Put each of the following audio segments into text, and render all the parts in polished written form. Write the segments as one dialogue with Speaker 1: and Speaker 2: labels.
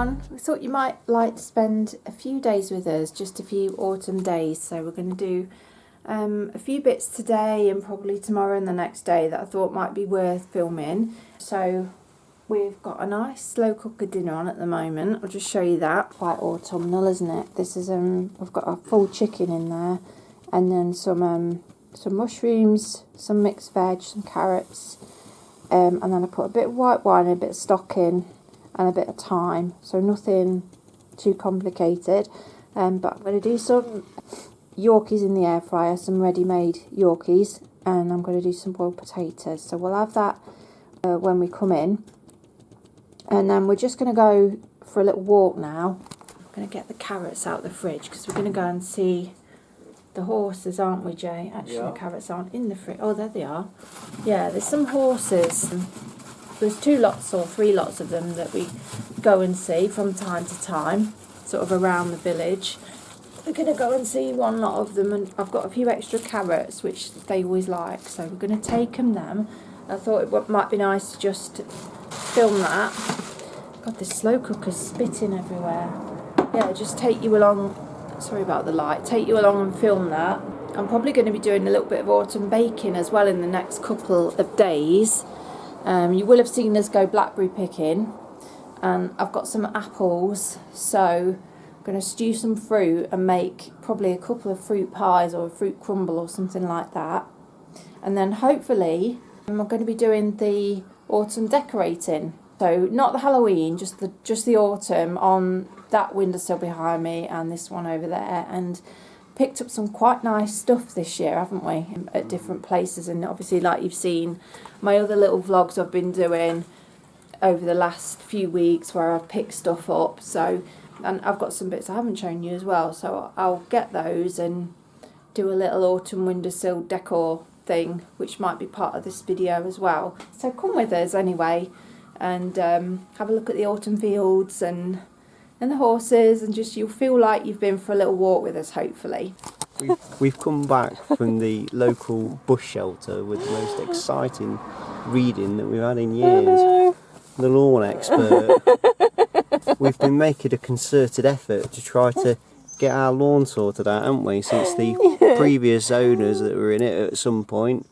Speaker 1: everyone. We thought you might like to spend a few days with us, just a few autumn days. So we're going to do a few bits today and probably tomorrow and the next day that I thought might be worth filming. So we've got a nice slow cooker dinner on at the moment. I'll just show you that. Quite autumnal, isn't it? This is I've got a full chicken in there, and then some mushrooms, some mixed veg, some carrots, and then I put a bit of white wine and a bit of stock in, and a bit of thyme, so nothing too complicated. But I'm going to do some Yorkies in the air fryer, some ready-made Yorkies, and I'm going to do some boiled potatoes. So we'll have that when we come in, and then we're just going to go for a little walk now. I'm going to get the carrots out of the fridge because we're going to go and see the horses, aren't we, Jay? Actually, yeah. The carrots aren't in the fridge. Oh, there they are. Yeah, there's some horses. There's 2 lots or 3 lots of them that we go and see from time to time, sort of around the village. We're going to go and see one lot of them, and I've got a few extra carrots, which they always like, so we're going to take them. I thought it might be nice to just film that. God, this slow cooker's spitting everywhere. Yeah, just take you along. Sorry about the light. Take you along and film that. I'm probably going to be doing a little bit of autumn baking as well in the next couple of days. You will have seen us go blackberry picking, and I've got some apples, so I'm going to stew some fruit and make probably a couple of fruit pies or a fruit crumble or something like that. And then hopefully I'm going to be doing the autumn decorating. So not the Halloween, just the autumn on that windowsill behind me and this one over there, and picked up some quite nice stuff this year, haven't we, at different places. And obviously, like you've seen my other little vlogs I've been doing over the last few weeks where I've picked stuff up. So, and I've got some bits I haven't shown you as well, so I'll get those and do a little autumn windowsill decor thing, which might be part of this video as well. So come with us anyway, and have a look at the autumn fields and the horses, and just you'll feel like you've been for a little walk with us, hopefully.
Speaker 2: We've come back from the local bush shelter with the most exciting reading that we've had in years.
Speaker 1: Oh, no.
Speaker 2: The lawn expert. We've been making a concerted effort to try to get our lawn sorted out, haven't we, since the previous owners that were in it at some point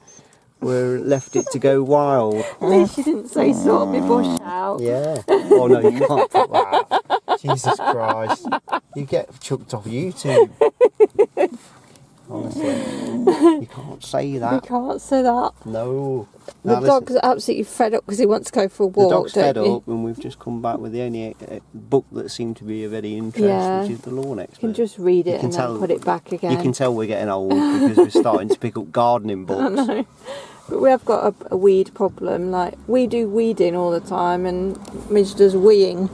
Speaker 2: were left it to go wild.
Speaker 1: At least you didn't say sort my bush out.
Speaker 2: Yeah. Oh no, you can't put that. Jesus Christ. You get chucked off YouTube. Honestly. You can't say that.
Speaker 1: You can't say that.
Speaker 2: No.
Speaker 1: The dog's absolutely fed up because he wants to go for a walk.
Speaker 2: The dog's fed up, and we've just come back with the only book that seemed to be of any interest, which is the lawn expert.
Speaker 1: You can just read it and then put it back again.
Speaker 2: You can tell we're getting old because we're starting to pick up gardening books.
Speaker 1: I know. But we have got a weed problem. Like, we do weeding all the time, and Midge does weeing.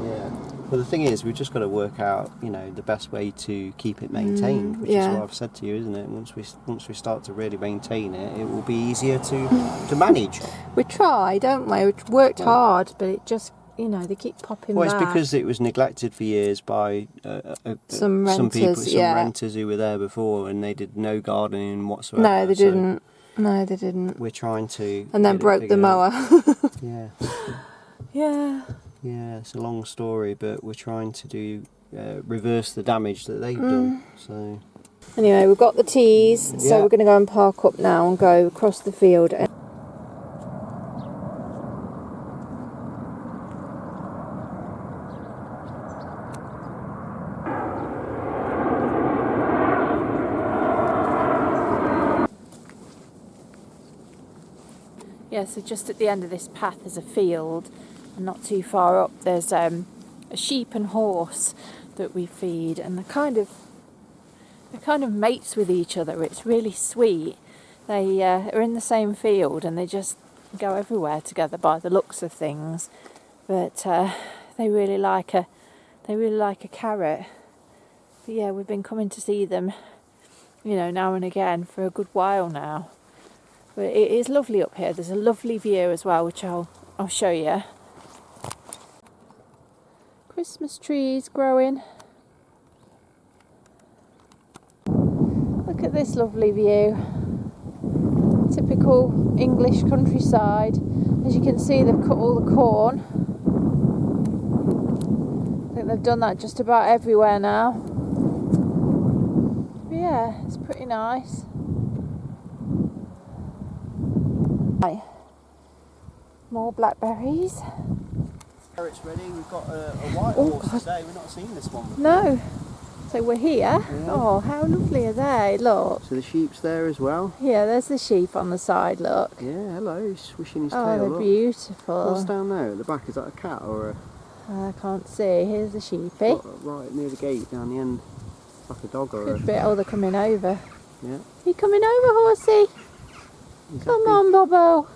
Speaker 2: Yeah. But the thing is, we've just got to work out, the best way to keep it maintained, which is what I've said to you, isn't it? Once we start to really maintain it, it will be easier to manage.
Speaker 1: We try, don't we? We've worked hard, but it just, they keep popping back.
Speaker 2: Well, it's because it was neglected for years by
Speaker 1: some
Speaker 2: renters who were there before, and they did no gardening whatsoever.
Speaker 1: No, they didn't. No, they didn't.
Speaker 2: We're trying to...
Speaker 1: And then broke the mower.
Speaker 2: Yeah.
Speaker 1: Yeah.
Speaker 2: Yeah, it's a long story, but we're trying to do reverse the damage that they've done. So
Speaker 1: anyway, we've got the teas, so we're going to go and park up now and go across the field. Yeah, so just at the end of this path there's a field, and not too far up there's a sheep and horse that we feed, and they're kind of mates with each other. It's really sweet. They are in the same field and they just go everywhere together by the looks of things. But they really like a carrot. But yeah, we've been coming to see them, now and again for a good while now. But it is lovely up here. There's a lovely view as well, which I'll show you. Christmas trees growing. Look at this lovely view. Typical English countryside. As you can see, they've cut all the corn. think they've done that just about everywhere now. But yeah, it's pretty nice. Right. More blackberries.
Speaker 2: Carrots ready. We've got a white horse today. We've not seen this one before.
Speaker 1: No. So we're here.
Speaker 2: Yeah.
Speaker 1: Oh, how lovely are they? Look.
Speaker 2: So the sheep's there as well.
Speaker 1: Yeah, there's the sheep on the side, look.
Speaker 2: Yeah, hello. He's swishing his
Speaker 1: Oh,
Speaker 2: tail.
Speaker 1: they're
Speaker 2: Look.
Speaker 1: beautiful.
Speaker 2: What's down there at the back? Is that a cat or a...
Speaker 1: I can't see. Here's the sheepy.
Speaker 2: Right near the gate down the end. It's like a dog or
Speaker 1: Could be. Oh, they're coming over.
Speaker 2: Yeah.
Speaker 1: You coming over, horsey?
Speaker 2: He's
Speaker 1: Come
Speaker 2: happy.
Speaker 1: on, Bobo.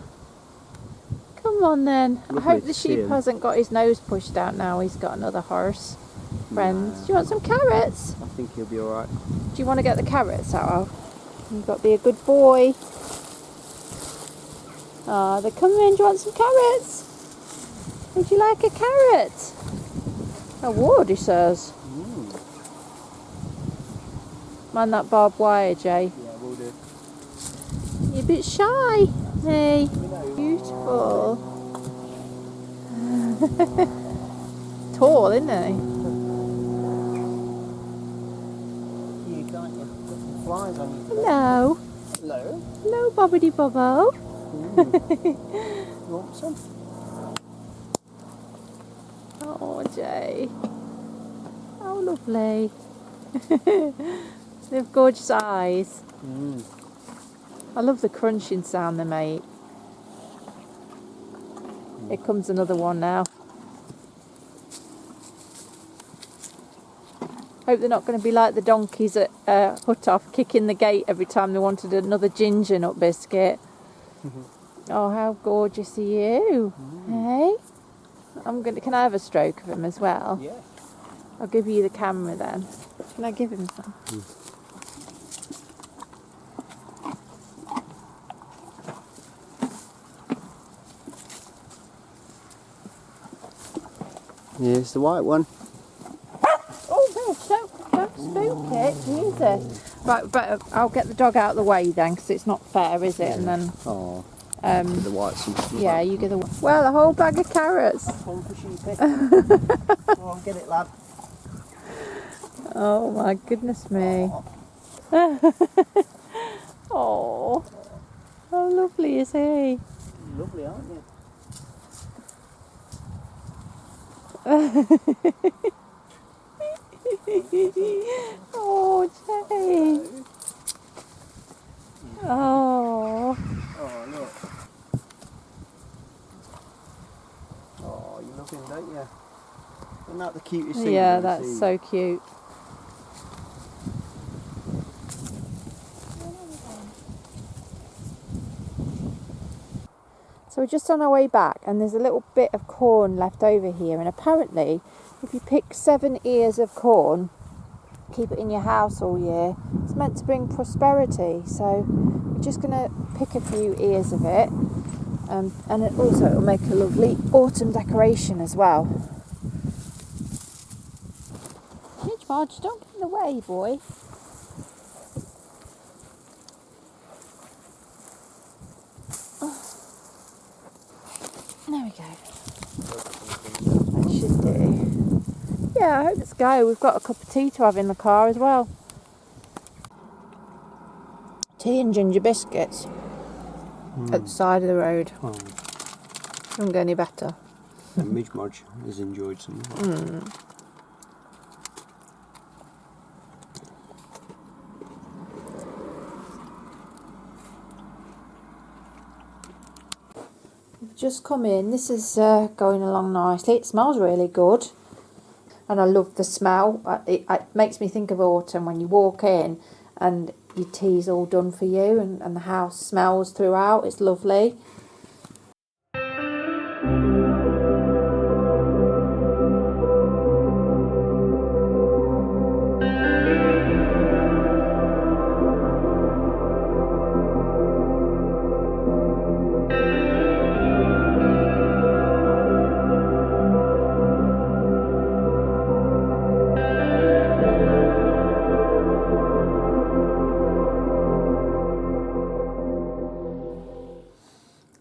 Speaker 1: Come on then.
Speaker 2: Lovely
Speaker 1: I hope
Speaker 2: to
Speaker 1: the
Speaker 2: see
Speaker 1: sheep
Speaker 2: him.
Speaker 1: hasn't got his nose pushed out now. He's got another horse. Friends. Do you want some carrots?
Speaker 2: I think he'll be alright.
Speaker 1: Do you want to get the carrots out? You've got to be a good boy. Ah, they're coming in. Do you want some carrots? Would you like a carrot? I would, he says. Mind that barbed wire, Jay.
Speaker 2: Yeah, we'll do.
Speaker 1: You're a bit shy. Hey. Beautiful. Tall, isn't he?
Speaker 2: You can't you? Got some flies on you.
Speaker 1: Hello.
Speaker 2: Hello.
Speaker 1: Hello, Bobbity Bobbo.
Speaker 2: You want some?
Speaker 1: Oh, Jay. How lovely. They have gorgeous eyes. I love the crunching sound they make. Here comes another one now. Hope they're not going to be like the donkeys at Hut-Off, kicking the gate every time they wanted another ginger nut biscuit. Oh, how gorgeous are you? Hey? Can I have a stroke of him as well?
Speaker 2: Yeah.
Speaker 1: I'll give you the camera then. Can I give him some?
Speaker 2: Here's the white one.
Speaker 1: Oh no, don't spook it, Jesus. Right, but I'll get the dog out of the way then, because it's not fair, is it? And then,
Speaker 2: Oh, the white's
Speaker 1: yeah, you get the... Well, a whole bag of carrots.
Speaker 2: one for sheepy. Go on, get it, lad.
Speaker 1: Oh my goodness me. Oh, how lovely is he?
Speaker 2: Lovely, aren't you?
Speaker 1: Oh, Jay. Oh.
Speaker 2: Oh, look. Oh, you love him, don't you? Isn't that the cutest thing?
Speaker 1: Yeah,
Speaker 2: you've ever
Speaker 1: that's
Speaker 2: seen?
Speaker 1: so cute. So we're just on our way back, and there's a little bit of corn left over here, and apparently if you pick 7 ears of corn, keep it in your house all year, it's meant to bring prosperity. So we're just going to pick a few ears of it, and it'll make a lovely autumn decoration as well. Midge Marge, don't get in the way, boy. There we go. That should do. Yeah, I hope it's go. We've got a cup of tea to have in the car as well. Tea and ginger biscuits at the side of the road.
Speaker 2: Oh,
Speaker 1: Doesn't get any better.
Speaker 2: and Midge Modge has enjoyed some.
Speaker 1: We've just come in. This is going along nicely. It smells really good. And I love the smell. It makes me think of autumn when you walk in and your tea's all done for you and the house smells throughout. It's lovely.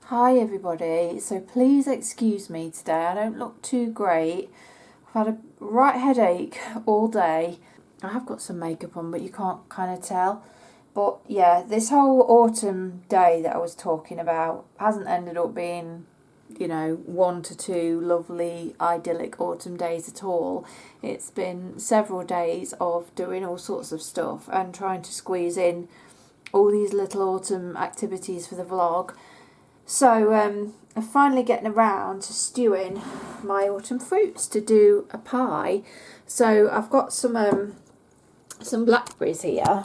Speaker 1: Hi everybody, so please excuse me today, I don't look too great. I've had a right headache all day. I have got some makeup on, but you can't kind of tell. But yeah, this whole autumn day that I was talking about hasn't ended up being, you know, 1 to 2 lovely idyllic autumn days at all. It's been several days of doing all sorts of stuff and trying to squeeze in all these little autumn activities for the vlog. So I'm finally getting around to stewing my autumn fruits to do a pie. So I've got some blackberries here.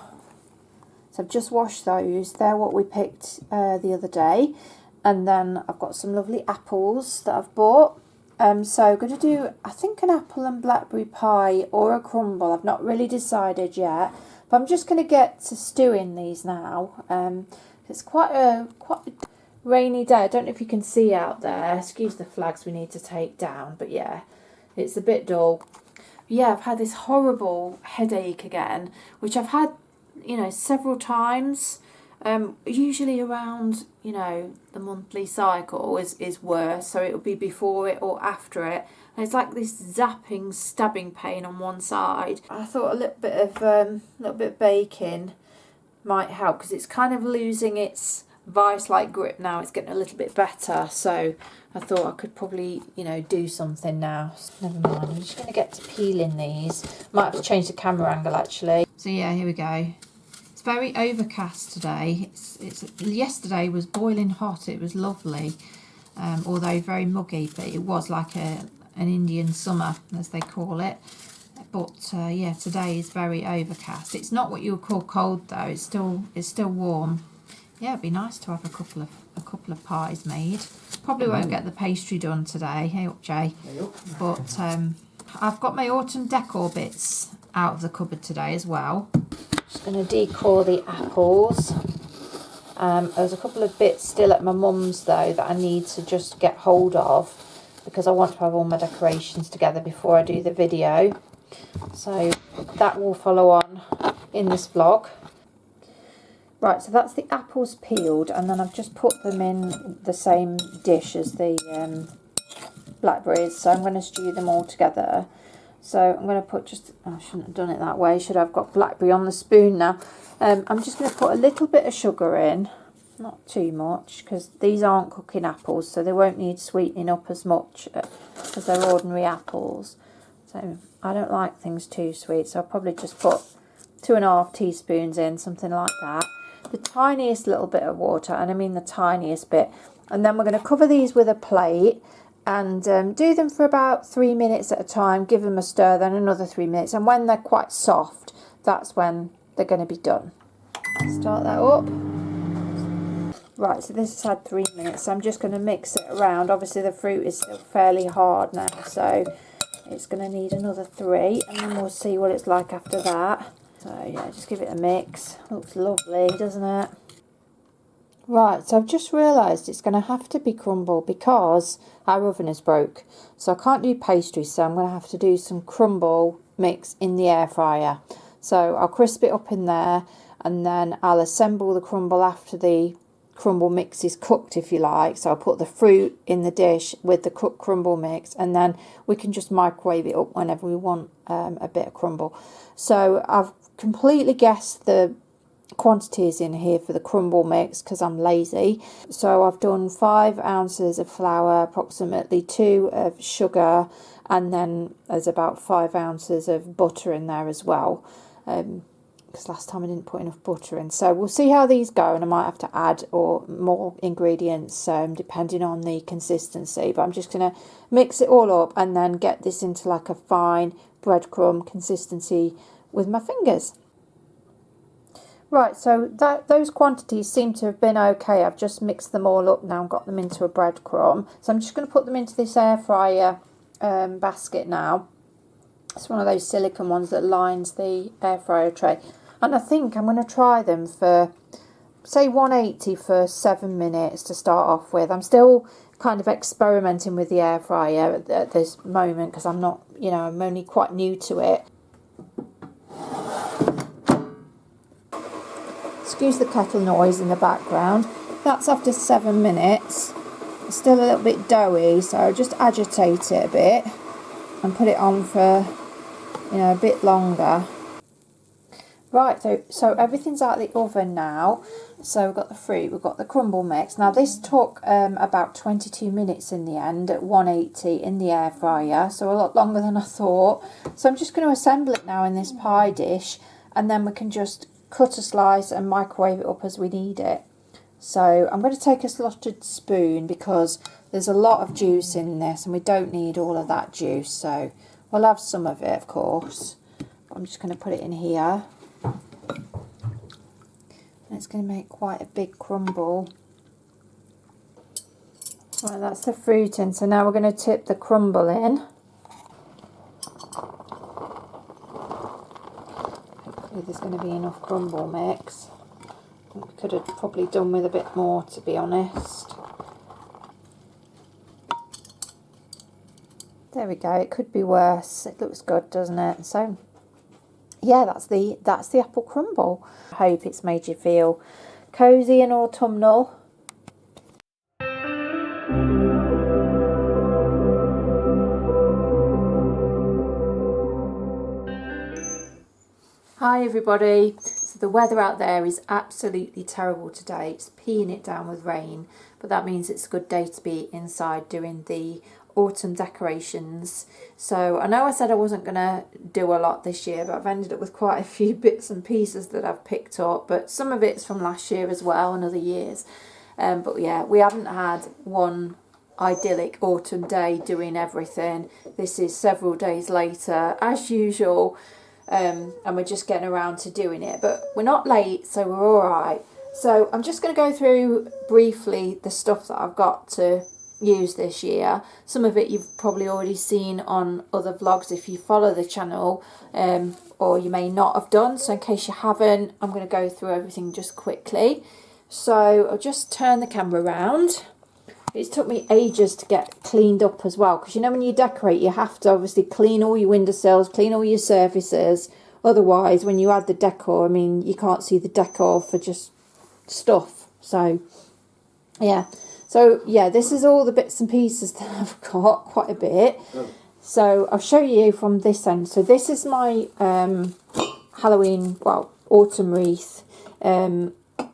Speaker 1: So I've just washed those. They're what we picked the other day. And then I've got some lovely apples that I've bought. So I'm going to do, I think, an apple and blackberry pie or a crumble. I've not really decided yet. But I'm just going to get to stewing these now. It's quite a rainy day. I don't know if you can see out there. Excuse the flags we need to take down. But yeah, it's a bit dull. Yeah, I've had this horrible headache again, which I've had, you know, several times. Usually around, you know, the monthly cycle is worse, so it'll be before it or after it. And it's like this zapping, stabbing pain on one side. I thought a little bit of baking might help, because it's kind of losing its vice-like grip now. It's getting a little bit better, so I thought I could probably, you know, do something now. Never mind, I'm just going to get to peeling these. Might have to change the camera angle actually. So yeah, here we go. It's very overcast today. Yesterday was boiling hot. It was lovely, although very muggy, but it was like an Indian summer, as they call it. But yeah, today is very overcast. It's not what you would call cold though. It's still warm. Yeah, it'd be nice to have a couple of pies made. Probably won't get the pastry done today. Hey up, Jay. Hey up. But I've got my autumn decor bits out of the cupboard today as well. Just going to decor the apples. There's a couple of bits still at my mum's though that I need to just get hold of, because I want to have all my decorations together before I do the video. So that will follow on in this vlog. Right, so that's the apples peeled, and then I've just put them in the same dish as the blackberries. So I'm going to stew them all together. So I'm going to put I shouldn't have done it that way. Should have got blackberry on the spoon now. I'm just going to put a little bit of sugar in, not too much, because these aren't cooking apples, so they won't need sweetening up as much as they're ordinary apples. So I don't like things too sweet, so I'll probably just put 2½ teaspoons in, something like that. The tiniest little bit of water, and I mean the tiniest bit. And then we're going to cover these with a plate and do them for about 3 minutes at a time. Give them a stir, then another 3 minutes. And when they're quite soft, that's when they're going to be done. Start that up. Right, so this has had 3 minutes. So I'm just going to mix it around. Obviously the fruit is still fairly hard now, so it's going to need another 3. And then we'll see what it's like after that. So yeah, just give it a mix. Looks lovely, doesn't it? Right, so I've just realised it's going to have to be crumble because our oven is broke. So I can't do pastry, so I'm going to have to do some crumble mix in the air fryer. So I'll crisp it up in there, and then I'll assemble the crumble after the crumble mix is cooked, if you like. So I'll put the fruit in the dish with the cooked crumble mix, and then we can just microwave it up whenever we want a bit of crumble. So I've completely guessed the quantities in here for the crumble mix because I'm lazy. So I've done 5 ounces of flour, approximately 2 of sugar, and then there's about 5 ounces of butter in there as well, because last time I didn't put enough butter in. So we'll see how these go, and I might have to add more ingredients depending on the consistency. But I'm just going to mix it all up and then get this into like a fine breadcrumb consistency with my fingers. Right, so those quantities seem to have been okay. I've just mixed them all up now and got them into a breadcrumb. So I'm just going to put them into this air fryer basket now. It's one of those silicone ones that lines the air fryer tray. And I think I'm going to try them for, say, 180 for 7 minutes to start off with. I'm still kind of experimenting with the air fryer at this moment because I'm not, you know, I'm only quite new to it. Excuse the kettle noise in the background. That's after 7 minutes. It's still a little bit doughy, so I'll just agitate it a bit. and put it on for, you know, a bit longer. Right, so everything's out of the oven now. So we've got the fruit, we've got the crumble mix. Now this took about 22 minutes in the end at 180 in the air fryer, so a lot longer than I thought. So I'm just going to assemble it now in this pie dish, and then we can just cut a slice and microwave it up as we need it. So I'm going to take a slotted spoon because there's a lot of juice in this and we don't need all of that juice. So we'll have some of it, of course. I'm just going to put it in here. And it's going to make quite a big crumble. Right, that's the fruit in. So now we're going to tip the crumble in. Hopefully there's going to be enough crumble mix. I think we could have probably done with a bit more, to be honest. There we go. It could be worse. It looks good, doesn't it? So yeah, that's the apple crumble. I hope it's made you feel cosy and autumnal. Hi everybody. So the weather out there is absolutely terrible today. It's peeing it down with rain, but that means it's a good day to be inside doing the autumn decorations. So I know I said I wasn't going to do a lot this year, but I've ended up with quite a few bits and pieces that I've picked up, but some of it's from last year as well and other years. But yeah, we haven't had one idyllic autumn day doing everything. This is several days later as usual, and we're just getting around to doing it, but we're not late, so we're all right. So I'm just going to go through briefly the stuff that I've got to use this year. Some of it you've probably already seen on other vlogs if you follow the channel, or you may not have done. So in case you haven't, I'm going to go through everything just quickly. So I'll just turn the camera around. It's took me ages to get cleaned up as well, because you know when you decorate you have to obviously clean all your windowsills, clean all your surfaces, otherwise when you add the decor, I mean you can't see the decor for just stuff. So yeah, this is all the bits and pieces that I've got, quite a bit. So I'll show you from this end. So this is my Halloween, well, autumn wreath.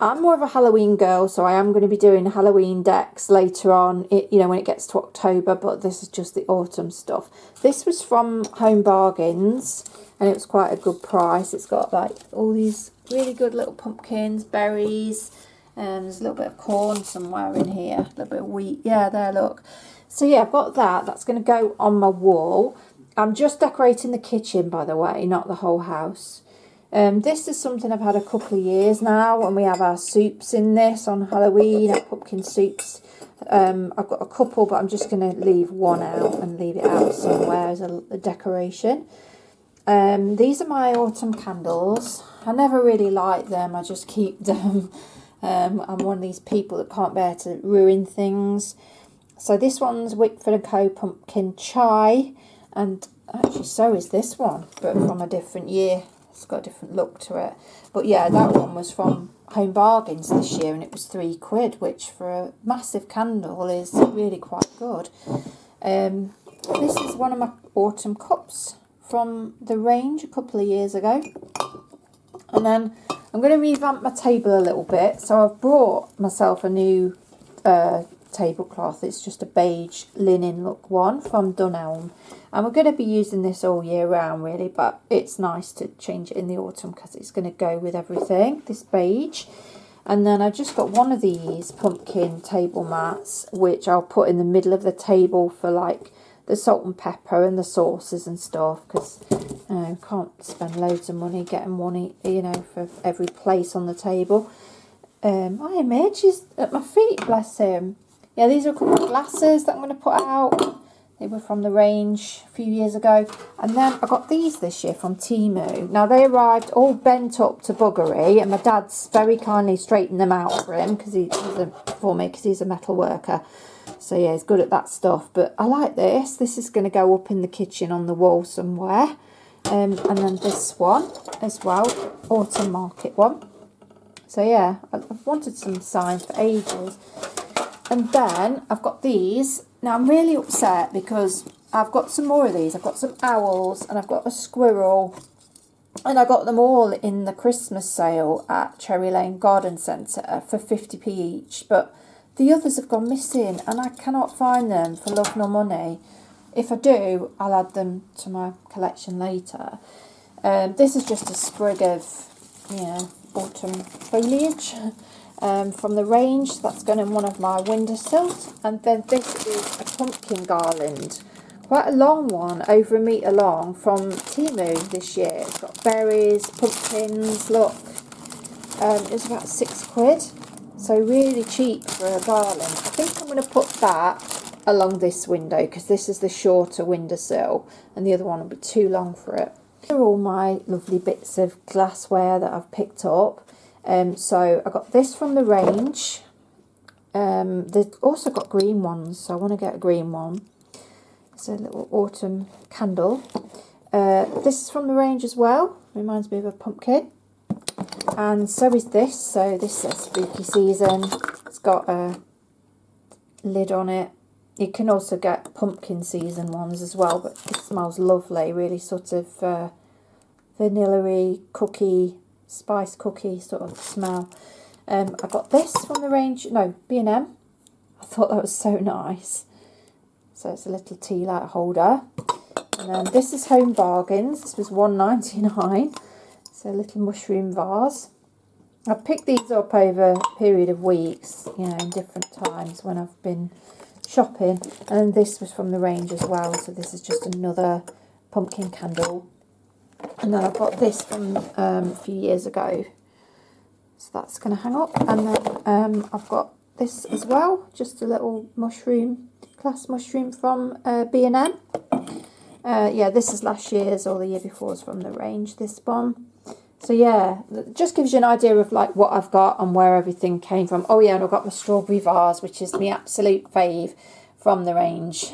Speaker 1: I'm more of a Halloween girl, so I am going to be doing Halloween decks later on, you know, when it gets to October, but this is just the autumn stuff. This was from Home Bargains, and it was quite a good price. It's got like all these really good little pumpkins, berries, and there's a little bit of corn somewhere in here, a little bit of wheat. Yeah, there, look. So yeah, I've got that. That's going to go on my wall. I'm just decorating the kitchen, by the way, not the whole house. This is something I've had a couple of years now, and we have our soups in this on Halloween, our pumpkin soups. I've got a couple, but I'm just going to leave one out and leave it out somewhere as a decoration. These are my autumn candles. I never really like them, I just keep them. I'm one of these people that can't bear to ruin things. So this one's Wickford & Co. Pumpkin Chai, and actually so is this one, but from a different year. It's got a different look to it. But yeah, that one was from Home Bargains this year, and it was £3, which for a massive candle is really quite good. This is one of my autumn cups from the range a couple of years ago. And then I'm going to revamp my table a little bit. So I've brought myself a new tablecloth. It's just a beige linen look one from Autumnal. And we're going to be using this all year round really, but it's nice to change it in the autumn because it's going to go with everything, this beige. And then I've just got one of these pumpkin table mats, which I'll put in the middle of the table for like the salt and pepper and the sauces and stuff, because can't spend loads of money getting one, you know, for every place on the table. Hi Midge, he's at my feet, bless him. Yeah, these are a couple of glasses that I'm going to put out. They were from the range a few years ago. And then I got these this year from Temu. Now, they arrived all bent up to buggery, and my dad's very kindly straightened them out for him, because he's a metal worker. So, yeah, he's good at that stuff. But I like this. This is going to go up in the kitchen on the wall somewhere. And then this one as well, Autumn Market one. So, yeah, I've wanted some signs for ages. And then I've got these. Now, I'm really upset because I've got some more of these. I've got some owls and I've got a squirrel. And I got them all in the Christmas sale at Cherry Lane Garden Centre for 50p each. But the others have gone missing and I cannot find them for love nor money. If I do, I'll add them to my collection later. This is just a sprig of, you know, autumn foliage from the range. That's going in one of my windowsills. And then this is a pumpkin garland. Quite a long one, over 1 metre long, from Temu this year. It's got berries, pumpkins, look. It was about £6. So really cheap for a garland. I think I'm going to put that along this window because this is the shorter windowsill and the other one will be too long for it. Here are all my lovely bits of glassware that I've picked up. So I got this from the range. They've also got green ones, so I want to get a green one. It's a little autumn candle. This is from the range as well. Reminds me of a pumpkin. And so is this. So this is spooky season. It's got a lid on it. You can also get pumpkin season ones as well, but it smells lovely. Really sort of vanilla-y cookie, spice cookie sort of smell. I got this from the range, no, B&M. I thought that was so nice. So it's a little tea light holder. And then this is Home Bargains. This was £1.99. It's a little mushroom vase. I've picked these up over a period of weeks, you know, in different times when I've been shopping. And this was from the range as well. So this is just another pumpkin candle. And then I've got this from a few years ago. So that's going to hang up. And then I've got this as well. Just a little mushroom, glass mushroom from B&M. Yeah, this is last year's or the year before's from the range, this one. So yeah, it just gives you an idea of like what I've got and where everything came from. Oh yeah, and I've got my strawberry vase, which is my absolute fave from the range.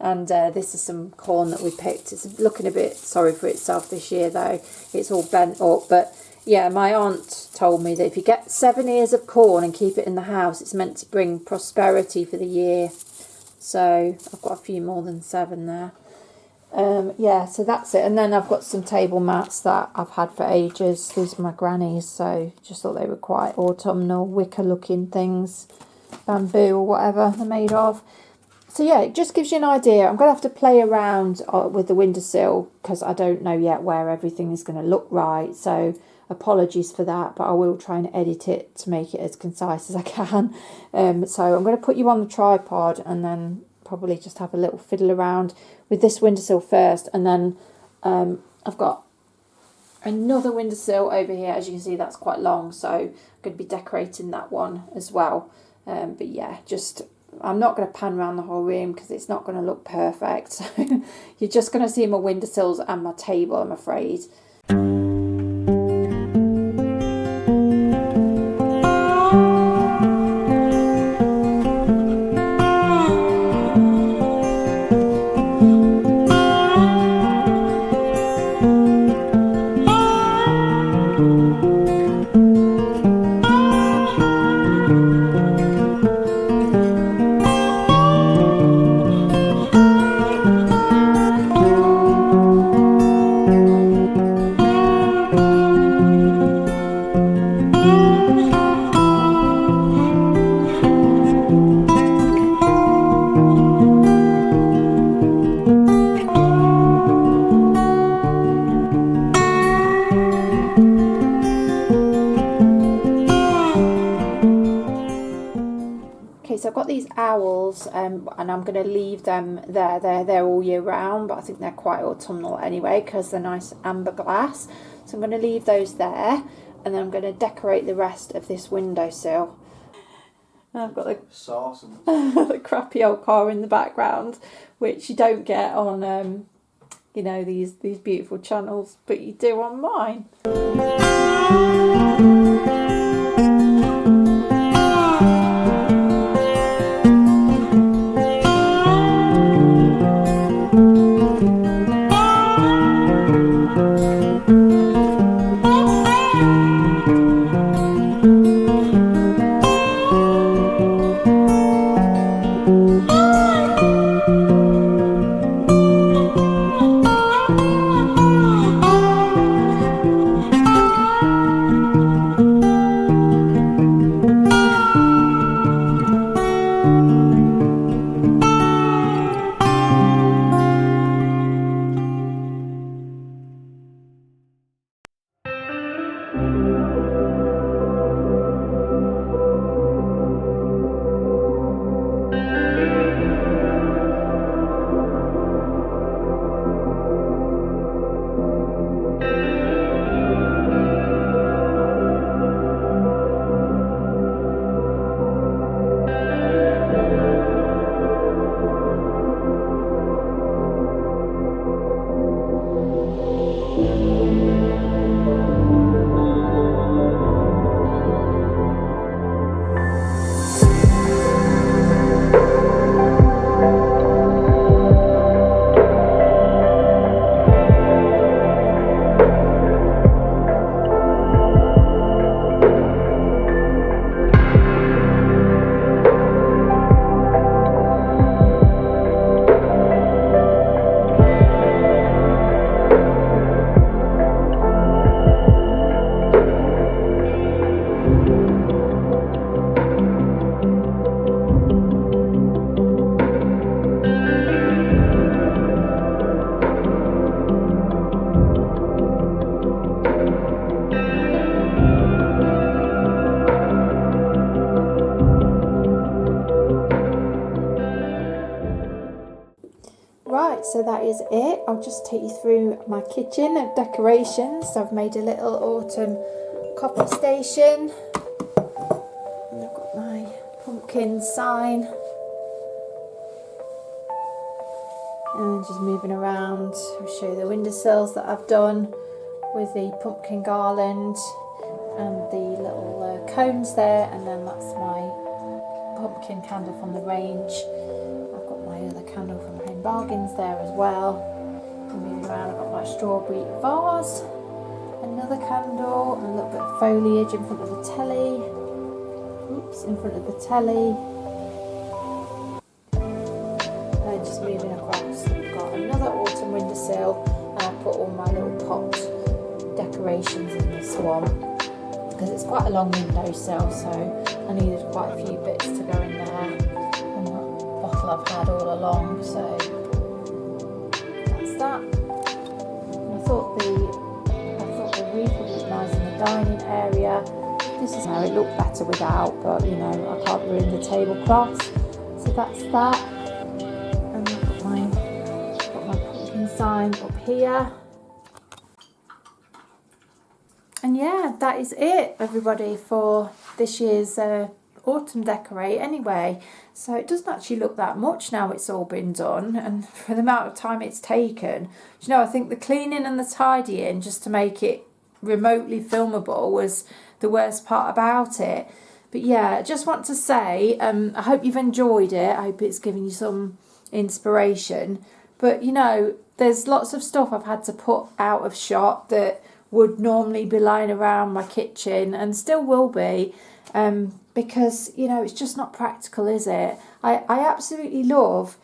Speaker 1: And this is some corn that we picked. It's looking a bit sorry for itself this year though. It's all bent up. But yeah, my aunt told me that if you get 7 ears of corn and keep it in the house, it's meant to bring prosperity for the year. So I've got a few more than 7 there. Yeah, so that's it. And then I've got some table mats that I've had for ages. These are my granny's, so just thought they were quite autumnal, wicker looking things, bamboo or whatever they're made of. So yeah, it just gives you an idea. I'm going to have to play around with the windowsill because I don't know yet where everything is going to look right. So apologies for that, but I will try and edit it to make it as concise as I can. So I'm going to put you on the tripod and then probably just have a little fiddle around with this windowsill first. And then I've got another windowsill over here. As you can see, that's quite long. So I'm going to be decorating that one as well. But yeah, just... I'm not going to pan around the whole room because it's not going to look perfect. So you're just going to see my windowsills and my table, I'm afraid. So I've got these owls and I'm going to leave them there. They're there all year round, but I think they're quite autumnal anyway because they're nice amber glass. So I'm going to leave those there and then I'm going to decorate the rest of this windowsill. And I've got the crappy old car in the background, which you don't get on, you know, these beautiful channels, but you do on mine. so that is it. I'll just take you through my kitchen of decorations. So I've made a little autumn coffee station. And I've got my pumpkin sign. And just moving around, I'll show you the windowsills that I've done with the pumpkin garland and the little cones there, and then that's my pumpkin candle from the range. I've got my other candle from Home Bargains there as well. And moving around, I've got my strawberry vase, another candle, and a little bit of foliage in front of the telly. Oops, in front of the telly. And just moving across, I've got another autumn windowsill, and I've put all my little pot decorations in this one because it's quite a long windowsill, so I needed quite a few bits to go in there, and that bottle I've had all along, so that's that. And I thought the wreath would look nice in the dining area. This is how it looked better without, but you know, I can't ruin the tablecloths, so that's that. And I've got my pumpkin sign up here. And yeah, that is it, everybody, for this year's autumn decorate anyway. So it doesn't actually look that much now it's all been done, and for the amount of time it's taken. You know, I think the cleaning and the tidying just to make it remotely filmable was the worst part about it. But yeah, I just want to say, I hope you've enjoyed it. I hope it's given you some inspiration. But you know, there's lots of stuff I've had to put out of shot that would normally be lying around my kitchen and still will be, because you know, it's just not practical, is it? I absolutely love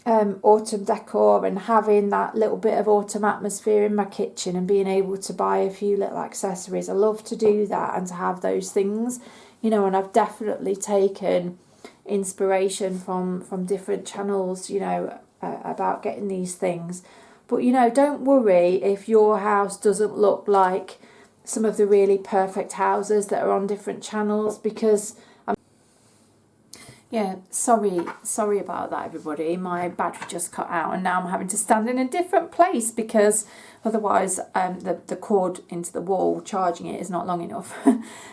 Speaker 1: autumn decor and having that little bit of autumn atmosphere in my kitchen and being able to buy a few little accessories. I love to do that and to have those things, you know, and I've definitely taken inspiration from different channels, you know, about getting these things. But you know, don't worry if your house doesn't look like some of the really perfect houses that are on different channels, because yeah, sorry about that, everybody. My battery just cut out and now I'm having to stand in a different place because otherwise the cord into the wall charging it is not long enough.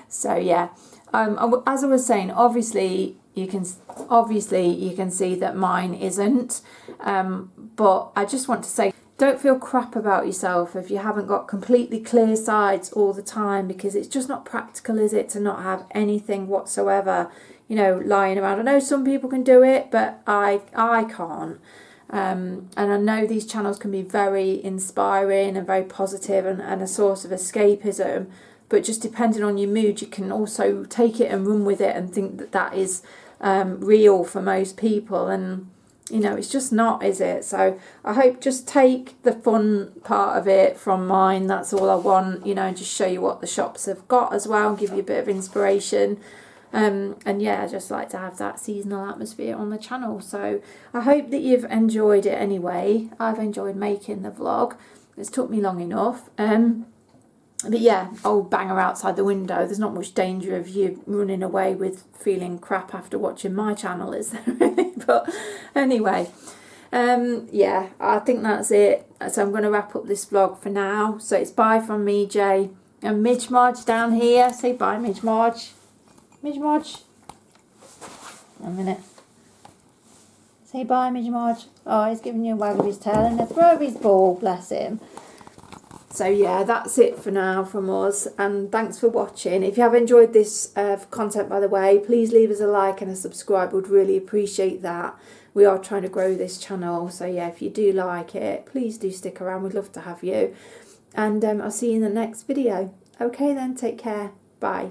Speaker 1: So yeah, as I was saying, obviously you can see that mine isn't, but I just want to say, don't feel crap about yourself if you haven't got completely clear sides all the time, because it's just not practical, is it, to not have anything whatsoever, you know, lying around. I know some people can do it, but I can't. And I know these channels can be very inspiring and very positive and a source of escapism, but just depending on your mood, you can also take it and run with it and think that that is real for most people, and you know, it's just not, is it? So I hope just take the fun part of it from mine. That's all I want, you know, and just show you what the shops have got as well and give you a bit of inspiration. And yeah, I just like to have that seasonal atmosphere on the channel. So I hope that you've enjoyed it anyway. I've enjoyed making the vlog. It's took me long enough. But yeah, old banger outside the window. There's not much danger of you running away with feeling crap after watching my channel, is there really? But anyway, yeah, I think that's it. So I'm going to wrap up this vlog for now. So it's bye from me, Jay. And Midge Marge down here. Say bye, Midge Marge. Midge Marge. A minute. Say bye, Midge Marge. Oh, he's giving you a wag of his tail and a throw of his ball, bless him. So yeah, that's it for now from us, and thanks for watching. If you have enjoyed this content, by the way, please leave us a like and a subscribe. We'd really appreciate that. We are trying to grow this channel, so yeah, if you do like it, please do stick around. We'd love to have you, and I'll see you in the next video. Okay then, take care. Bye.